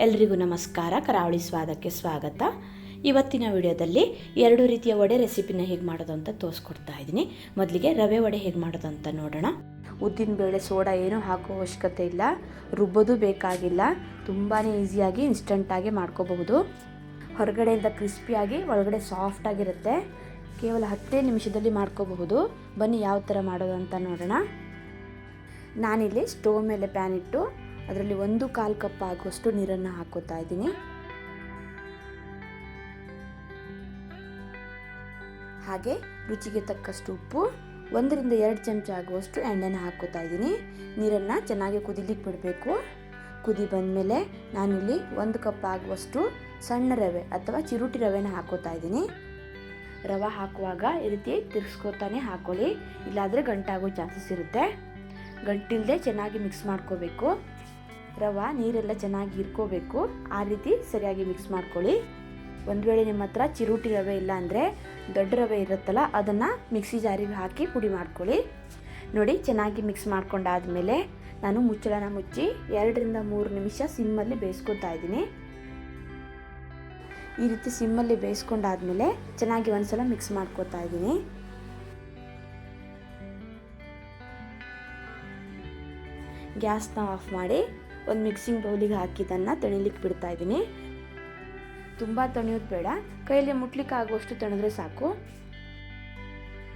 ಎಲ್ರಿಗೂ ನಮಸ್ಕಾರ. ಕರಾವಳಿ ಸ್ವಾದಕ್ಕೆ ಸ್ವಾಗತ. ಇವತ್ತಿನ ವಿಡಿಯೋದಲ್ಲಿ 2 ರೀತಿಯ ವಡೆ ರೆಸಿಪಿನ ಹೇಗೆ ಮಾಡೋದು ಅಂತ ತೋರಿಸ್ಕೊಡ್ತಾ ಇದ್ದೀನಿ. ಮೊದಲಿಗೆ ರವೆ ವಡೆ ಹೇಗೆ ಮಾಡೋದು ಅಂತ ನೋಡೋಣ. ಉದ್ದಿನಬೇಳೆ ಸೋಡಾ ಏನೂ ಹಾಕೋ ಅವಶ್ಯಕತೆ ಇಲ್ಲ, ರುಬ್ಬೋದು ಬೇಕಾಗಿಲ್ಲ. ತುಂಬಾ ಈಸಿಯಾಗಿ ಇನ್ಸ್ಟಂಟಾಗಿ ಮಾಡ್ಕೋಬಹುದು. ಹೊರಗಡೆಯಿಂದ ಕ್ರಿಸ್ಪಿಯಾಗಿ ಒಳಗಡೆ ಸಾಫ್ಟಾಗಿರುತ್ತೆ. ಕೇವಲ 10 ನಿಮಿಷದಲ್ಲಿ ಮಾಡ್ಕೋಬಹುದು. ಬನ್ನಿ ಯಾವ ಥರ ಮಾಡೋದು ಅಂತ ನೋಡೋಣ. ನಾನಿಲ್ಲಿ ಸ್ಟೋವ್ ಮೇಲೆ ಪ್ಯಾನ್ ಇಟ್ಟು ಅದರಲ್ಲಿ 1/4 ಕಪ್ ಆಗುವಷ್ಟು ನೀರನ್ನು ಹಾಕೋತಾ ಇದ್ದೀನಿ. ಹಾಗೆ ರುಚಿಗೆ ತಕ್ಕಷ್ಟು ಉಪ್ಪು, 1 ರಿಂದ 2 ಚಮಚ ಆಗುವಷ್ಟು ಎಣ್ಣೆನ ಹಾಕೋತಾ ಇದ್ದೀನಿ. ನೀರನ್ನು ಚೆನ್ನಾಗಿ ಕುದಿಲಿಕ್ಕೆ ಬಿಡಬೇಕು. ಕುದಿ ಬಂದಮೇಲೆ ನಾನಿಲ್ಲಿ 1 ಕಪ್ ಆಗುವಷ್ಟು ಸಣ್ಣ ರವೆ ಅಥವಾ ಚಿರುಟಿ ರವೆನ ಹಾಕೋತಾ ಇದ್ದೀನಿ. ರವೆ ಹಾಕುವಾಗ ಈ ರೀತಿ ತಿರ್ಗಿಸ್ಕೊತಾನೆ ಹಾಕೊಳ್ಳಿ, ಇಲ್ಲಾಂದರೆ ಗಂಟಾಗೋ ಚಾನ್ಸಸ್ ಇರುತ್ತೆ. ಗಂಟಿಲ್ಲದೆ ಚೆನ್ನಾಗಿ ಮಿಕ್ಸ್ ಮಾಡ್ಕೋಬೇಕು. ರವೆ ನೀರೆಲ್ಲ ಚೆನ್ನಾಗಿ ಇರ್ಕೋಬೇಕು. ಆ ರೀತಿ ಸರಿಯಾಗಿ ಮಿಕ್ಸ್ ಮಾಡ್ಕೊಳ್ಳಿ. ಒಂದು ವೇಳೆ ನಿಮ್ಮ ಹತ್ರ ಚಿರುಟಿ ರವೆ ಇಲ್ಲ ಅಂದರೆ ದೊಡ್ಡ ರವೆ ಇರುತ್ತಲ್ಲ, ಅದನ್ನು ಮಿಕ್ಸಿ ಜಾರಿಗೆ ಹಾಕಿ ಪುಡಿ ಮಾಡ್ಕೊಳ್ಳಿ. ನೋಡಿ, ಚೆನ್ನಾಗಿ ಮಿಕ್ಸ್ ಮಾಡ್ಕೊಂಡಾದಮೇಲೆ ನಾನು ಮುಚ್ಚಳನ ಮುಚ್ಚಿ 2 ರಿಂದ 3 ನಿಮಿಷ ಸಿಮ್ಮಲ್ಲಿ ಬೇಯಿಸ್ಕೊತಾ ಇದ್ದೀನಿ. ಈ ರೀತಿ ಸಿಮ್ಮಲ್ಲಿ ಬೇಯಿಸ್ಕೊಂಡಾದ್ಮೇಲೆ ಚೆನ್ನಾಗಿ ಒಂದ್ಸಲ ಮಿಕ್ಸ್ ಮಾಡ್ಕೋತಾ ಇದ್ದೀನಿ. ಗ್ಯಾಸ್ನ ಆಫ್ ಮಾಡಿ ಒಂದು ಮಿಕ್ಸಿಂಗ್ ಬೌಲಿಗೆ ಹಾಕಿದ್ದನ್ನು ತಣಿಲಿಕ್ಕೆ ಬಿಡ್ತಾ ಇದ್ದೀನಿ. ತುಂಬ ತಣಿಯೋದು ಬೇಡ, ಕೈಯಲ್ಲಿ ಮುಟ್ಲಿಕ್ಕೆ ಆಗುವಷ್ಟು ತಣಿದ್ರೆ ಸಾಕು.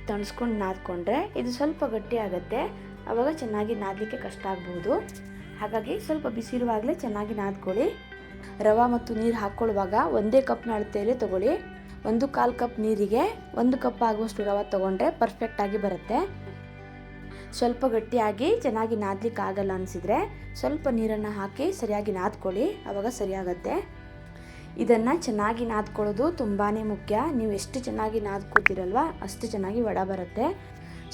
ತಣಿಸ್ಕೊಂಡು ನಾದ್ಕೊಂಡ್ರೆ ಇದು ಸ್ವಲ್ಪ ಗಟ್ಟಿ ಆಗುತ್ತೆ, ಆವಾಗ ಚೆನ್ನಾಗಿ ನಾದಲಿಕ್ಕೆ ಕಷ್ಟ ಆಗ್ಬೋದು. ಹಾಗಾಗಿ ಸ್ವಲ್ಪ ಬಿಸಿರುವಾಗಲೇ ಚೆನ್ನಾಗಿ ನಾದ್ಕೊಳ್ಳಿ. ರವೆ ಮತ್ತು ನೀರು ಹಾಕ್ಕೊಳ್ಳುವಾಗ ಒಂದೇ ಕಪ್ನ ಅಳತೆಯಲ್ಲಿ ತೊಗೊಳ್ಳಿ. 1/4 ಕಪ್ ನೀರಿಗೆ 1 ಕಪ್ ಆಗುವಷ್ಟು ರವೆ ತೊಗೊಂಡ್ರೆ ಪರ್ಫೆಕ್ಟಾಗಿ ಬರುತ್ತೆ. ಸ್ವಲ್ಪ ಗಟ್ಟಿಯಾಗಿ ಚೆನ್ನಾಗಿ ನಾದಲಿಕ್ಕೆ ಆಗಲ್ಲ ಅನಿಸಿದರೆ ಸ್ವಲ್ಪ ನೀರನ್ನು ಹಾಕಿ ಸರಿಯಾಗಿ ನಾದ್ಕೊಳ್ಳಿ, ಆವಾಗ ಸರಿಯಾಗತ್ತೆ. ಇದನ್ನು ಚೆನ್ನಾಗಿ ನಾದ್ಕೊಳ್ಳೋದು ತುಂಬಾ ಮುಖ್ಯ. ನೀವು ಎಷ್ಟು ಚೆನ್ನಾಗಿ ನಾದ್ಕೋತೀರಲ್ವ ಅಷ್ಟು ಚೆನ್ನಾಗಿ ವಡೆ ಬರುತ್ತೆ.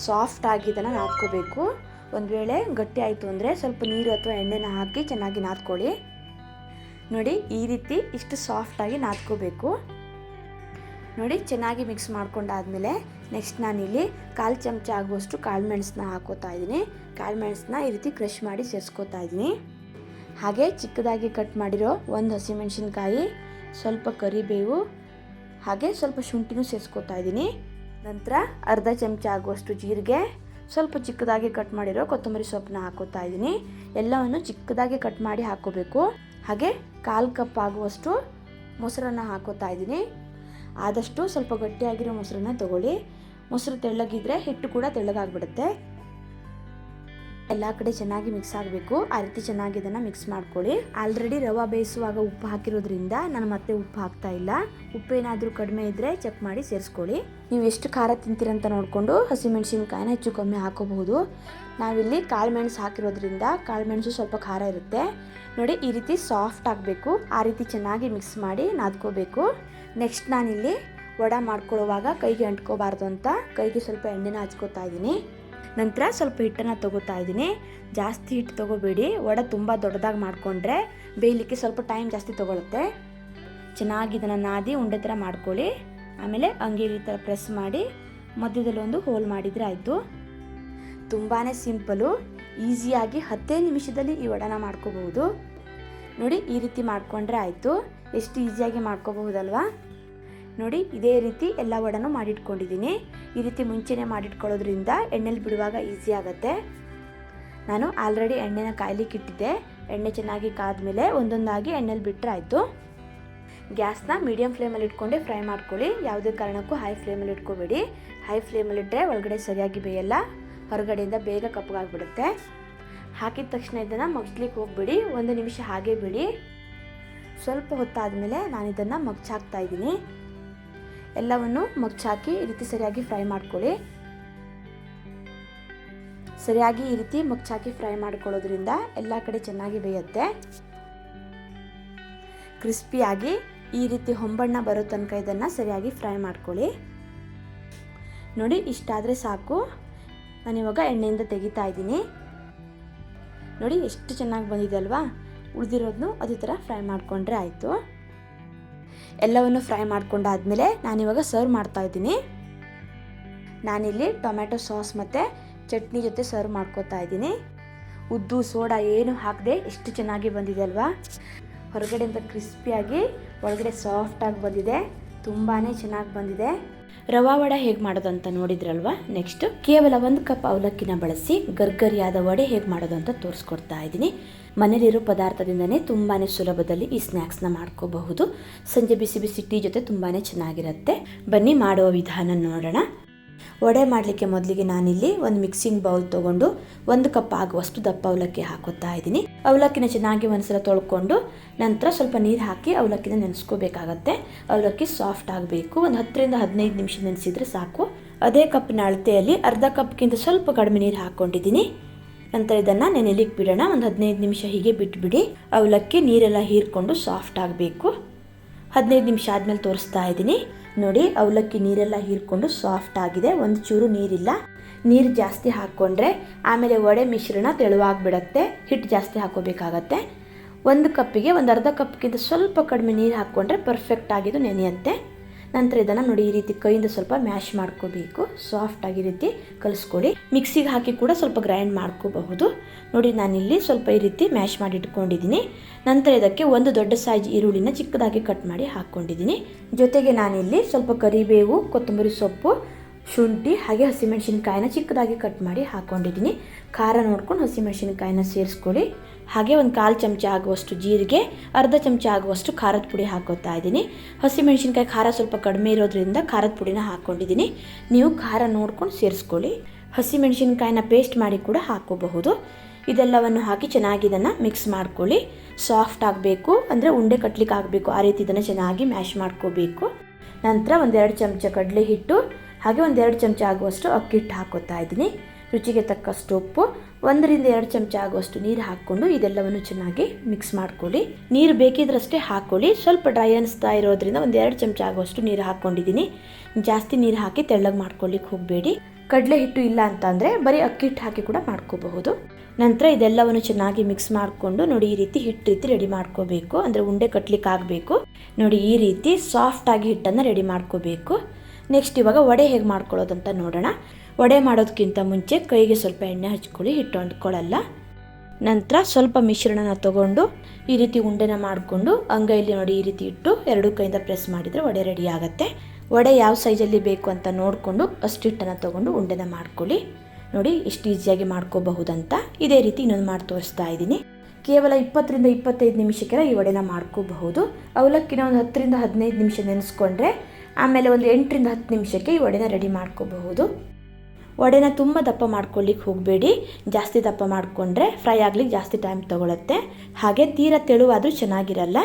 ಸಾಫ್ಟಾಗಿ ಇದನ್ನು ನಾದ್ಕೋಬೇಕು. ಒಂದು ವೇಳೆ ಗಟ್ಟಿ ಆಯಿತು ಅಂದರೆ ಸ್ವಲ್ಪ ನೀರು ಅಥವಾ ಎಣ್ಣೆನ ಹಾಕಿ ಚೆನ್ನಾಗಿ ನಾದ್ಕೊಳ್ಳಿ. ನೋಡಿ, ಈ ರೀತಿ ಇಷ್ಟು ಸಾಫ್ಟಾಗಿ ನಾದ್ಕೋಬೇಕು. ನೋಡಿ, ಚೆನ್ನಾಗಿ ಮಿಕ್ಸ್ ಮಾಡ್ಕೊಂಡಾದ್ಮೇಲೆ ನೆಕ್ಸ್ಟ್ ನಾನಿಲ್ಲಿ 1/4 ಚಮಚ ಆಗುವಷ್ಟು ಕಾಳುಮೆಣಸನ್ನ ಹಾಕೋತಾ ಇದ್ದೀನಿ. ಕಾಳುಮೆಣಸನ್ನ ಈ ರೀತಿ ಕ್ರಷ್ ಮಾಡಿ ಸೇರಿಸ್ಕೋತಾ ಇದ್ದೀನಿ. ಹಾಗೆ ಚಿಕ್ಕದಾಗಿ ಕಟ್ ಮಾಡಿರೋ 1 ಹಸಿಮೆಣಸಿನ್ಕಾಯಿ, ಸ್ವಲ್ಪ ಕರಿಬೇವು, ಹಾಗೆ ಸ್ವಲ್ಪ ಶುಂಠಿನೂ ಸೇರಿಸ್ಕೋತಾ ಇದ್ದೀನಿ. ನಂತರ ಅರ್ಧ ಚಮಚ ಆಗುವಷ್ಟು ಜೀರಿಗೆ, ಸ್ವಲ್ಪ ಚಿಕ್ಕದಾಗಿ ಕಟ್ ಮಾಡಿರೋ ಕೊತ್ತಂಬರಿ ಸೊಪ್ಪನ್ನ ಹಾಕೋತಾ ಇದ್ದೀನಿ. ಎಲ್ಲವನ್ನು ಚಿಕ್ಕದಾಗಿ ಕಟ್ ಮಾಡಿ ಹಾಕೋಬೇಕು. ಹಾಗೆ 1/4 ಕಪ್ ಆಗುವಷ್ಟು ಮೊಸರನ್ನು ಹಾಕೋತಾ ಇದ್ದೀನಿ. ಆದಷ್ಟು ಸ್ವಲ್ಪ ಗಟ್ಟಿಯಾಗಿರೋ ಮೊಸರನ್ನ ತಗೊಳ್ಳಿ. ಮೊಸರು ತೆಳ್ಳಗಿದ್ರೆ ಹಿಟ್ಟು ಕೂಡ ತೆಳ್ಳಗಾಗ್ಬಿಡುತ್ತೆ. ಎಲ್ಲ ಕಡೆ ಚೆನ್ನಾಗಿ ಮಿಕ್ಸ್ ಆಗಬೇಕು. ಆ ರೀತಿ ಚೆನ್ನಾಗಿ ಇದನ್ನು ಮಿಕ್ಸ್ ಮಾಡ್ಕೊಳ್ಳಿ. ಆಲ್ರೆಡಿ ರವೆ ಬೇಯಿಸುವಾಗ ಉಪ್ಪು ಹಾಕಿರೋದ್ರಿಂದ ನಾನು ಮತ್ತೆ ಉಪ್ಪು ಹಾಕ್ತಾ ಇಲ್ಲ. ಉಪ್ಪೇನಾದರೂ ಕಡಿಮೆ ಇದ್ದರೆ ಚೆಕ್ ಮಾಡಿ ಸೇರಿಸ್ಕೊಳ್ಳಿ. ನೀವು ಎಷ್ಟು ಖಾರ ತಿಂತೀರಂತ ನೋಡಿಕೊಂಡು ಹಸಿಮೆಣಸಿನ್ಕಾಯಿನ ಹೆಚ್ಚು ಕಮ್ಮಿ ಹಾಕೋಬಹುದು. ನಾವಿಲ್ಲಿ ಕಾಳುಮೆಣಸು ಹಾಕಿರೋದ್ರಿಂದ ಕಾಳುಮೆಣಸು ಸ್ವಲ್ಪ ಖಾರ ಇರುತ್ತೆ. ನೋಡಿ, ಈ ರೀತಿ ಸಾಫ್ಟ್ ಆಗಬೇಕು. ಆ ರೀತಿ ಚೆನ್ನಾಗಿ ಮಿಕ್ಸ್ ಮಾಡಿ ನಾದ್ಕೋಬೇಕು. ನೆಕ್ಸ್ಟ್ ನಾನಿಲ್ಲಿ ವಡೆ ಮಾಡ್ಕೊಳ್ಳುವಾಗ ಕೈಗೆ ಅಂಟ್ಕೋಬಾರ್ದು ಅಂತ ಕೈಗೆ ಸ್ವಲ್ಪ ಎಣ್ಣೆನ ಹಚ್ಕೋತಾ ಇದ್ದೀನಿ. ನಂತರ ಸ್ವಲ್ಪ ಹಿಟ್ಟನ್ನು ತೊಗೋತಾ ಇದ್ದೀನಿ. ಜಾಸ್ತಿ ಹಿಟ್ಟು ತೊಗೋಬೇಡಿ. ವಡೆ ತುಂಬ ದೊಡ್ಡದಾಗಿ ಮಾಡಿಕೊಂಡ್ರೆ ಬೇಯಲಿಕ್ಕೆ ಸ್ವಲ್ಪ ಟೈಮ್ ಜಾಸ್ತಿ ತೊಗೊಳುತ್ತೆ. ಚೆನ್ನಾಗಿ ಇದನ್ನು ನಾದಿ ಉಂಡೆ ಥರ ಮಾಡ್ಕೊಳ್ಳಿ. ಆಮೇಲೆ ಅಂಗೇಲಿ ಥರ ಪ್ರೆಸ್ ಮಾಡಿ ಮಧ್ಯದಲ್ಲಿ ಒಂದು ಹೋಲ್ ಮಾಡಿದರೆ ಆಯಿತು. ತುಂಬಾ ಸಿಂಪಲು, ಈಸಿಯಾಗಿ 10 ನಿಮಿಷದಲ್ಲಿ ಈ ವಡೆನ ಮಾಡ್ಕೋಬಹುದು. ನೋಡಿ, ಈ ರೀತಿ ಮಾಡಿಕೊಂಡ್ರೆ ಆಯಿತು. ಎಷ್ಟು ಈಸಿಯಾಗಿ ಮಾಡ್ಕೋಬಹುದಲ್ವಾ? ನೋಡಿ, ಇದೇ ರೀತಿ ಎಲ್ಲ ವಡೆನೂ ಮಾಡಿಟ್ಕೊಂಡಿದ್ದೀನಿ. ಈ ರೀತಿ ಮುಂಚೆನೇ ಮಾಡಿಟ್ಕೊಳ್ಳೋದ್ರಿಂದ ಎಣ್ಣೆಲಿ ಬಿಡುವಾಗ ಈಸಿ ಆಗುತ್ತೆ. ನಾನು ಆಲ್ರೆಡಿ ಎಣ್ಣೆನ ಕಾಯ್ಲಿಕ್ಕೆ ಇಟ್ಟಿದ್ದೆ. ಎಣ್ಣೆ ಚೆನ್ನಾಗಿ ಕಾದ್ಮೇಲೆ ಒಂದೊಂದಾಗಿ ಎಣ್ಣೆಲಿ ಬಿಟ್ಟರೆ ಆಯಿತು. ಗ್ಯಾಸ್ನ ಮೀಡಿಯಮ್ ಫ್ಲೇಮಲ್ಲಿ ಇಟ್ಕೊಂಡೆ ಫ್ರೈ ಮಾಡ್ಕೊಳ್ಳಿ. ಯಾವುದೇ ಕಾರಣಕ್ಕೂ ಹೈ ಫ್ಲೇಮಲ್ಲಿ ಇಟ್ಕೋಬೇಡಿ. ಹೈ ಫ್ಲೇಮಲ್ಲಿ ಇಟ್ಟರೆ ಒಳಗಡೆ ಸರಿಯಾಗಿ ಬೇಯಲ್ಲ, ಹೊರಗಡೆಯಿಂದ ಬೇಗ ಕಪ್ಪಗಾಗ್ಬಿಡುತ್ತೆ. ಹಾಕಿದ ತಕ್ಷಣ ಇದನ್ನು ಮಗ್ಸ್ಲಿಕ್ಕೆ ಹೋಗ್ಬಿಡಿ. 1 ನಿಮಿಷ ಹಾಗೆ ಬಿಡಿ. ಸ್ವಲ್ಪ ಹೊತ್ತಾದಮೇಲೆ ನಾನು ಇದನ್ನು ಮಗ್ಚಾಕ್ತಾ ಇದ್ದೀನಿ. ಎಲ್ಲವನ್ನು ಮಗ್ಚಾಕಿ ಈ ರೀತಿ ಸರಿಯಾಗಿ ಫ್ರೈ ಮಾಡ್ಕೊಳ್ಳಿ. ಸರಿಯಾಗಿ ಈ ರೀತಿ ಮಗ್ಚಾಕಿ ಫ್ರೈ ಮಾಡ್ಕೊಳ್ಳೋದ್ರಿಂದ ಎಲ್ಲ ಕಡೆ ಚೆನ್ನಾಗಿ ಬೇಯುತ್ತೆ. ಕ್ರಿಸ್ಪಿಯಾಗಿ ಈ ರೀತಿ ಹೊಂಬಣ್ಣ ಬರೋ ತನಕ ಇದನ್ನು ಸರಿಯಾಗಿ ಫ್ರೈ ಮಾಡ್ಕೊಳ್ಳಿ. ನೋಡಿ, ಇಷ್ಟಾದರೆ ಸಾಕು. ನಾನಿವಾಗ ಎಣ್ಣೆಯಿಂದ ತೆಗಿತಾ ಇದ್ದೀನಿ. ನೋಡಿ, ಎಷ್ಟು ಚೆನ್ನಾಗಿ ಬಂದಿದೆ ಅಲ್ವಾ? ಉಳಿದಿರೋದನ್ನು ಅದೇ ಥರ ಫ್ರೈ ಮಾಡಿಕೊಂಡ್ರೆ ಆಯಿತು. ಎಲ್ಲವನ್ನು ಫ್ರೈ ಮಾಡ್ಕೊಂಡಾದ್ಮೇಲೆ ನಾನಿವಾಗ ಸರ್ವ್ ಮಾಡ್ತಾ ಇದ್ದೀನಿ. ನಾನಿಲ್ಲಿ ಟೊಮ್ಯಾಟೊ ಸಾಸ್ ಮತ್ತು ಚಟ್ನಿ ಜೊತೆ ಸರ್ವ್ ಮಾಡ್ಕೋತಾ ಇದ್ದೀನಿ. ಉದ್ದು ಸೋಡಾ ಏನು ಹಾಕದೆ ಎಷ್ಟು ಚೆನ್ನಾಗಿ ಬಂದಿದೆ ಅಲ್ವಾ? ಹೊರಗಡೆಯಿಂದ ಕ್ರಿಸ್ಪಿಯಾಗಿ ಒಳಗಡೆ ಸಾಫ್ಟಾಗಿ ಬಂದಿದೆ. ತುಂಬಾ ಚೆನ್ನಾಗಿ ಬಂದಿದೆ. ರವಾ ವಡೆ ಹೇಗೆ ಮಾಡೋದು ಅಂತ ನೋಡಿದ್ರಲ್ವಾ. ನೆಕ್ಸ್ಟ್ ಕೇವಲ 1 ಕಪ್ ಅವಲಕ್ಕಿನ ಬಳಸಿ ಗರ್ಗರಿಯಾದ ವಡೆ ಹೇಗೆ ಮಾಡೋದು ಅಂತ ತೋರಿಸ್ಕೊಡ್ತಾ ಇದ್ದೀನಿ. ಮನೇಲಿರೋ ಪದಾರ್ಥದಿಂದನೇ ತುಂಬಾ ಸುಲಭದಲ್ಲಿ ಈ ಸ್ನ್ಯಾಕ್ಸ್ನ ಮಾಡ್ಕೋಬಹುದು. ಸಂಜೆ ಬಿಸಿ ಬಿಸಿ ಟೀ ಜೊತೆ ತುಂಬಾ ಚೆನ್ನಾಗಿರುತ್ತೆ. ಬನ್ನಿ ಮಾಡುವ ವಿಧಾನ ನೋಡೋಣ. ವಡೆ ಮಾಡಲಿಕ್ಕೆ ಮೊದಲಿಗೆ ನಾನಿಲ್ಲಿ ಒಂದು ಮಿಕ್ಸಿಂಗ್ ಬೌಲ್ ತೊಗೊಂಡು 1 ಕಪ್ ಆಗುವಷ್ಟು ದಪ್ಪ ಅವಲಕ್ಕಿ ಹಾಕೋತಾ ಇದ್ದೀನಿ. ಅವಲಕ್ಕಿನ ಚೆನ್ನಾಗಿ ಒಂದ್ಸಲ ತೊಳ್ಕೊಂಡು ನಂತರ ಸ್ವಲ್ಪ ನೀರು ಹಾಕಿ ಅವಲಕ್ಕಿನ ನೆನೆಸ್ಕೋಬೇಕಾಗತ್ತೆ. ಅವಲಕ್ಕಿ ಸಾಫ್ಟ್ ಆಗಬೇಕು. ಒಂದು 10 ರಿಂದ 15 ನಿಮಿಷ ನೆನೆಸಿದ್ರೆ ಸಾಕು. ಅದೇ ಕಪ್ನ ಅಳತೆಯಲ್ಲಿ ಅರ್ಧ ಕಪ್ಗಿಂತ ಸ್ವಲ್ಪ ಕಡಿಮೆ ನೀರು ಹಾಕ್ಕೊಂಡಿದ್ದೀನಿ. ನಂತರ ಇದನ್ನು ನೆನೆಲಿಕ್ಕೆ ಬಿಡೋಣ. ಒಂದು 15 ನಿಮಿಷ ಹೀಗೆ ಬಿಟ್ಬಿಡಿ. ಅವಲಕ್ಕಿ ನೀರೆಲ್ಲ ಹೀರ್ಕೊಂಡು ಸಾಫ್ಟ್ ಆಗಬೇಕು. 15 ನಿಮಿಷ ಆದಮೇಲೆ ತೋರಿಸ್ತಾ ಇದ್ದೀನಿ. ನೋಡಿ, ಅವಲಕ್ಕಿ ನೀರೆಲ್ಲ ಹೀರ್ಕೊಂಡು ಸಾಫ್ಟ್ ಆಗಿದೆ. ಒಂದು ಚೂರು ನೀರಿಲ್ಲ. ನೀರು ಜಾಸ್ತಿ ಹಾಕ್ಕೊಂಡ್ರೆ ಆಮೇಲೆ ವಡೆ ಮಿಶ್ರಣ ತೆಳುವಾಗಿಬಿಡತ್ತೆ. ಹಿಟ್ಟು ಜಾಸ್ತಿ ಹಾಕೋಬೇಕಾಗತ್ತೆ. 1 ಕಪ್ಪಿಗೆ ಒಂದು ಅರ್ಧ ಕಪ್ಗಿಂತ ಸ್ವಲ್ಪ ಕಡಿಮೆ ನೀರು ಹಾಕ್ಕೊಂಡ್ರೆ ಪರ್ಫೆಕ್ಟ್ ಆಗಿದ್ದು ನೆನೆಯುತ್ತೆ. ನಂತರ ಇದನ್ನು ನೋಡಿ ಈ ರೀತಿ ಕೈಯಿಂದ ಸ್ವಲ್ಪ ಮ್ಯಾಶ್ ಮಾಡ್ಕೋಬೇಕು. ಸಾಫ್ಟಾಗಿ ರೀತಿ ಕಲಿಸ್ಕೊಳ್ಳಿ. ಮಿಕ್ಸಿಗೆ ಹಾಕಿ ಕೂಡ ಸ್ವಲ್ಪ ಗ್ರೈಂಡ್ ಮಾಡ್ಕೋಬಹುದು. ನೋಡಿ, ನಾನಿಲ್ಲಿ ಸ್ವಲ್ಪ ಈ ರೀತಿ ಮ್ಯಾಶ್ ಮಾಡಿ ಇಟ್ಕೊಂಡಿದ್ದೀನಿ. ನಂತರ ಇದಕ್ಕೆ ಒಂದು ದೊಡ್ಡ ಸೈಜ್ ಈರುಳ್ಳಿನ ಚಿಕ್ಕದಾಗಿ ಕಟ್ ಮಾಡಿ ಹಾಕ್ಕೊಂಡಿದ್ದೀನಿ. ಜೊತೆಗೆ ನಾನಿಲ್ಲಿ ಸ್ವಲ್ಪ ಕರಿಬೇವು, ಕೊತ್ತಂಬರಿ ಸೊಪ್ಪು, ಶುಂಠಿ ಹಾಗೆ ಹಸಿಮೆಣಸಿನ್ಕಾಯಿನ ಚಿಕ್ಕದಾಗಿ ಕಟ್ ಮಾಡಿ ಹಾಕ್ಕೊಂಡಿದ್ದೀನಿ. ಖಾರ ನೋಡ್ಕೊಂಡು ಹಸಿಮೆಣಸಿನ್ಕಾಯಿನ ಸೇರಿಸ್ಕೊಳ್ಳಿ. ಹಾಗೆ ಒಂದು 1/4 ಚಮಚ ಆಗುವಷ್ಟು ಜೀರಿಗೆ, ಅರ್ಧ ಚಮಚ ಆಗುವಷ್ಟು ಖಾರದ ಪುಡಿ ಹಾಕೋತಾ ಇದ್ದೀನಿ. ಹಸಿಮೆಣಸಿನ್ಕಾಯಿ ಖಾರ ಸ್ವಲ್ಪ ಕಡಿಮೆ ಇರೋದ್ರಿಂದ ಖಾರದ ಪುಡಿನ ಹಾಕ್ಕೊಂಡಿದ್ದೀನಿ. ನೀವು ಖಾರ ನೋಡ್ಕೊಂಡು ಸೇರಿಸ್ಕೊಳ್ಳಿ. ಹಸಿಮೆಣಸಿನ್ಕಾಯಿನ ಪೇಸ್ಟ್ ಮಾಡಿ ಕೂಡ ಹಾಕೋಬಹುದು. ಇದೆಲ್ಲವನ್ನು ಹಾಕಿ ಚೆನ್ನಾಗಿ ಇದನ್ನು ಮಿಕ್ಸ್ ಮಾಡ್ಕೊಳ್ಳಿ. ಸಾಫ್ಟ್ ಆಗಬೇಕು, ಅಂದರೆ ಉಂಡೆ ಕಟ್ಲಿಕ್ಕೆ ಆಗಬೇಕು. ಆ ರೀತಿ ಇದನ್ನು ಚೆನ್ನಾಗಿ ಮ್ಯಾಶ್ ಮಾಡ್ಕೋಬೇಕು. ನಂತರ 1-2 ಚಮಚ ಕಡಲೆ ಹಿಟ್ಟು ಹಾಗೆ 1-2 ಚಮಚ ಆಗುವಷ್ಟು ಅಕ್ಕಿ ಹಿಟ್ಟು ಹಾಕೋತಾ ಇದ್ದೀನಿ. ರುಚಿಗೆ ತಕ್ಕಷ್ಟು ಉಪ್ಪು, 1 ರಿಂದ 2 ಚಮಚ ಆಗುವಷ್ಟು ನೀರು ಹಾಕ್ಕೊಂಡು ಇದೆಲ್ಲವನ್ನು ಚೆನ್ನಾಗಿ ಮಿಕ್ಸ್ ಮಾಡ್ಕೊಳ್ಳಿ. ನೀರು ಬೇಕಿದ್ರಷ್ಟೇ ಹಾಕ್ಕೊಳ್ಳಿ. ಸ್ವಲ್ಪ ಡ್ರೈ ಅನಿಸ್ತಾ ಇರೋದ್ರಿಂದ 1-2 ಚಮಚ ಆಗುವಷ್ಟು ನೀರು ಹಾಕ್ಕೊಂಡಿದ್ದೀನಿ. ಜಾಸ್ತಿ ನೀರು ಹಾಕಿ ತೆಳ್ಳಗೆ ಮಾಡ್ಕೊಳ್ಳಿಕ್ಕೆ ಹೋಗಬೇಡಿ. ಕಡಲೆ ಹಿಟ್ಟು ಇಲ್ಲ ಅಂತಂದರೆ ಬರೀ ಅಕ್ಕಿ ಹಿಟ್ಟು ಹಾಕಿ ಕೂಡ ಮಾಡ್ಕೋಬಹುದು. ನಂತರ ಇದೆಲ್ಲವನ್ನು ಚೆನ್ನಾಗಿ ಮಿಕ್ಸ್ ಮಾಡಿಕೊಂಡು ನೋಡಿ ಈ ರೀತಿ ಹಿಟ್ಟು ರೀತಿ ರೆಡಿ ಮಾಡ್ಕೋಬೇಕು. ಅಂದರೆ ಉಂಡೆ ಕಟ್ಲಿಕ್ಕೆ ಆಗಬೇಕು. ನೋಡಿ ಈ ರೀತಿ ಸಾಫ್ಟಾಗಿ ಹಿಟ್ಟನ್ನು ರೆಡಿ ಮಾಡ್ಕೋಬೇಕು. ನೆಕ್ಸ್ಟ್ ಇವಾಗ ವಡೆ ಹೇಗೆ ಮಾಡ್ಕೊಳ್ಳೋದಂತ ನೋಡೋಣ. ವಡೆ ಮಾಡೋದಕ್ಕಿಂತ ಮುಂಚೆ ಕೈಗೆ ಸ್ವಲ್ಪ ಎಣ್ಣೆ ಹಚ್ಕೊಳ್ಳಿ, ಹಿಟ್ಟು ಅಂಟ್ಕೊಳ್ಳಲ್ಲ. ನಂತರ ಸ್ವಲ್ಪ ಮಿಶ್ರಣನ ತಗೊಂಡು ಈ ರೀತಿ ಉಂಡೆನ ಮಾಡಿಕೊಂಡು ಅಂಗೈಲಿ ನೋಡಿ ಈ ರೀತಿ ಇಟ್ಟು 2 ಕೈಯಿಂದ ಪ್ರೆಸ್ ಮಾಡಿದರೆ ವಡೆ ರೆಡಿ ಆಗುತ್ತೆ. ವಡೆ ಯಾವ ಸೈಜಲ್ಲಿ ಬೇಕು ಅಂತ ನೋಡಿಕೊಂಡು ಅಷ್ಟು ಹಿಟ್ಟನ್ನು ತೊಗೊಂಡು ಉಂಡೆನ ಮಾಡ್ಕೊಳ್ಳಿ. ನೋಡಿ ಎಷ್ಟು ಈಸಿಯಾಗಿ ಮಾಡ್ಕೋಬಹುದಂತ. ಇದೇ ರೀತಿ ಇನ್ನೊಂದು ಮಾಡಿ ತೋರಿಸ್ತಾ ಇದ್ದೀನಿ. ಕೇವಲ 20 ರಿಂದ 25 ನಿಮಿಷಕ್ಕೆಲ್ಲ ಈ ವಡೆನ ಮಾಡ್ಕೋಬಹುದು. ಅವಲಕ್ಕಿನ ಒಂದು 10 ರಿಂದ 15 ನಿಮಿಷ ನೆನೆಸ್ಕೊಂಡ್ರೆ ಆಮೇಲೆ ಒಂದು 8 ರಿಂದ 10 ನಿಮಿಷಕ್ಕೆ ಈ ವಡೆನ ರೆಡಿ ಮಾಡ್ಕೋಬಹುದು. ವಡೆನ ತುಂಬ ದಪ್ಪ ಮಾಡ್ಕೊಳ್ಳಿಕ್ಕೆ ಹೋಗಬೇಡಿ. ಜಾಸ್ತಿ ದಪ್ಪ ಮಾಡಿಕೊಂಡ್ರೆ ಫ್ರೈ ಆಗ್ಲಿಕ್ಕೆ ಜಾಸ್ತಿ ಟೈಮ್ ತೊಗೊಳುತ್ತೆ. ಹಾಗೆ ತೀರಾ ತೆಳುವಾದರೂ ಚೆನ್ನಾಗಿರಲ್ಲ.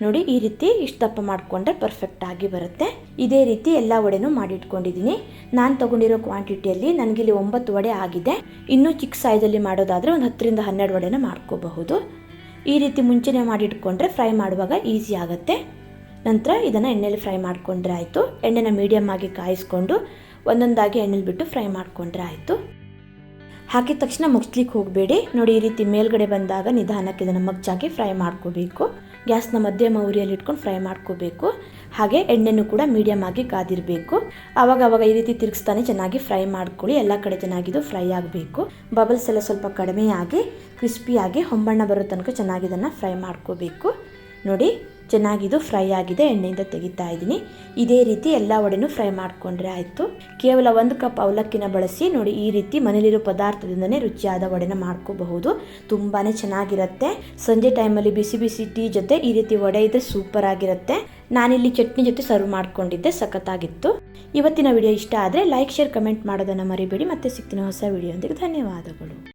ನೋಡಿ ಈ ರೀತಿ ಇಷ್ಟು ದಪ್ಪ ಮಾಡಿಕೊಂಡ್ರೆ ಪರ್ಫೆಕ್ಟ್ ಆಗಿ ಬರುತ್ತೆ. ಇದೇ ರೀತಿ ಎಲ್ಲ ವಡೆನೂ ಮಾಡಿಟ್ಕೊಂಡಿದ್ದೀನಿ. ನಾನು ತೊಗೊಂಡಿರೋ ಕ್ವಾಂಟಿಟಿಯಲ್ಲಿ ನನಗಿಲ್ಲಿ 9 ವಡೆ ಆಗಿದೆ. ಇನ್ನೂ ಚಿಕ್ಕ ಸೈಜಲ್ಲಿ ಮಾಡೋದಾದರೆ ಒಂದು 10 ರಿಂದ 12 ವಡೆನ ಮಾಡ್ಕೋಬಹುದು. ಈ ರೀತಿ ಮುಂಚೆನೇ ಮಾಡಿಟ್ಕೊಂಡ್ರೆ ಫ್ರೈ ಮಾಡುವಾಗ ಈಸಿ ಆಗುತ್ತೆ. ನಂತರ ಇದನ್ನು ಎಣ್ಣೆಯಲ್ಲಿ ಫ್ರೈ ಮಾಡಿಕೊಂಡ್ರೆ ಆಯಿತು. ಎಣ್ಣೆನ ಮೀಡಿಯಮ್ ಆಗಿ ಕಾಯಿಸ್ಕೊಂಡು ಒಂದೊಂದಾಗಿ ಎಣ್ಣೆಲಿ ಬಿಟ್ಟು ಫ್ರೈ ಮಾಡಿಕೊಂಡ್ರೆ ಆಯಿತು. ಹಾಕಿದ ತಕ್ಷಣ ಮುಚ್ಲಿಕ್ಕೆ ಹೋಗಬೇಡಿ. ನೋಡಿ ಈ ರೀತಿ ಮೇಲ್ಗಡೆ ಬಂದಾಗ ನಿಧಾನಕ್ಕೆ ಇದನ್ನು ಮಗ್ಚಾಕಿ ಫ್ರೈ ಮಾಡ್ಕೋಬೇಕು. ಗ್ಯಾಸ್ನ ಮಧ್ಯಮ ಉರಿಯಲ್ಲಿ ಇಟ್ಕೊಂಡು ಫ್ರೈ ಮಾಡ್ಕೋಬೇಕು. ಹಾಗೆ ಎಣ್ಣೆನೂ ಕೂಡ ಮೀಡಿಯಮ್ ಆಗಿ ಕಾದಿರಬೇಕು. ಆವಾಗ ಈ ರೀತಿ ತಿರುಗಿಸ್ತಾನೆ ಚೆನ್ನಾಗಿ ಫ್ರೈ ಮಾಡ್ಕೊಳ್ಳಿ. ಎಲ್ಲ ಕಡೆ ಚೆನ್ನಾಗಿದ್ದು ಫ್ರೈ ಆಗಬೇಕು. ಬಬಲ್ಸ್ ಎಲ್ಲ ಸ್ವಲ್ಪ ಕಡಿಮೆಯಾಗಿ ಕ್ರಿಸ್ಪಿಯಾಗಿ ಹೊಂಬಣ್ಣ ಬರೋ ತನಕ ಚೆನ್ನಾಗಿ ಇದನ್ನು ಫ್ರೈ ಮಾಡ್ಕೋಬೇಕು. ನೋಡಿ ಚೆನ್ನಾಗಿದು ಫ್ರೈ ಆಗಿದೆ. ಎಣ್ಣೆಯಿಂದ ತೆಗಿತಾ ಇದ್ದೀನಿ. ಇದೇ ರೀತಿ ಎಲ್ಲ ವಡೆನೂ ಫ್ರೈ ಮಾಡಿಕೊಂಡ್ರೆ ಆಯಿತು. ಕೇವಲ 1 ಕಪ್ ಅವಲಕ್ಕಿನ ಬಳಸಿ ನೋಡಿ ಈ ರೀತಿ ಮನೇಲಿರೋ ಪದಾರ್ಥದಿಂದನೇ ರುಚಿಯಾದ ವಡೆನ ಮಾಡ್ಕೋಬಹುದು. ತುಂಬಾ ಚೆನ್ನಾಗಿರುತ್ತೆ. ಸಂಜೆ ಟೈಮಲ್ಲಿ ಬಿಸಿ ಬಿಸಿ ಟೀ ಜೊತೆ ಈ ರೀತಿ ವಡೆ ಇದ್ದರೆ ಸೂಪರ್ ಆಗಿರುತ್ತೆ. ನಾನಿಲ್ಲಿ ಚಟ್ನಿ ಜೊತೆ ಸರ್ವ್ ಮಾಡ್ಕೊಂಡಿದ್ದೆ, ಸಖತ್ತಾಗಿತ್ತು. ಇವತ್ತಿನ ವಿಡಿಯೋ ಇಷ್ಟ ಆದರೆ ಲೈಕ್, ಶೇರ್, ಕಮೆಂಟ್ ಮಾಡೋದನ್ನು ಮರಿಬೇಡಿ. ಮತ್ತೆ ಸಿಗ್ತೀನಿ ಹೊಸ ವಿಡಿಯೋ ಒಂದಿಗೆ. ಧನ್ಯವಾದಗಳು.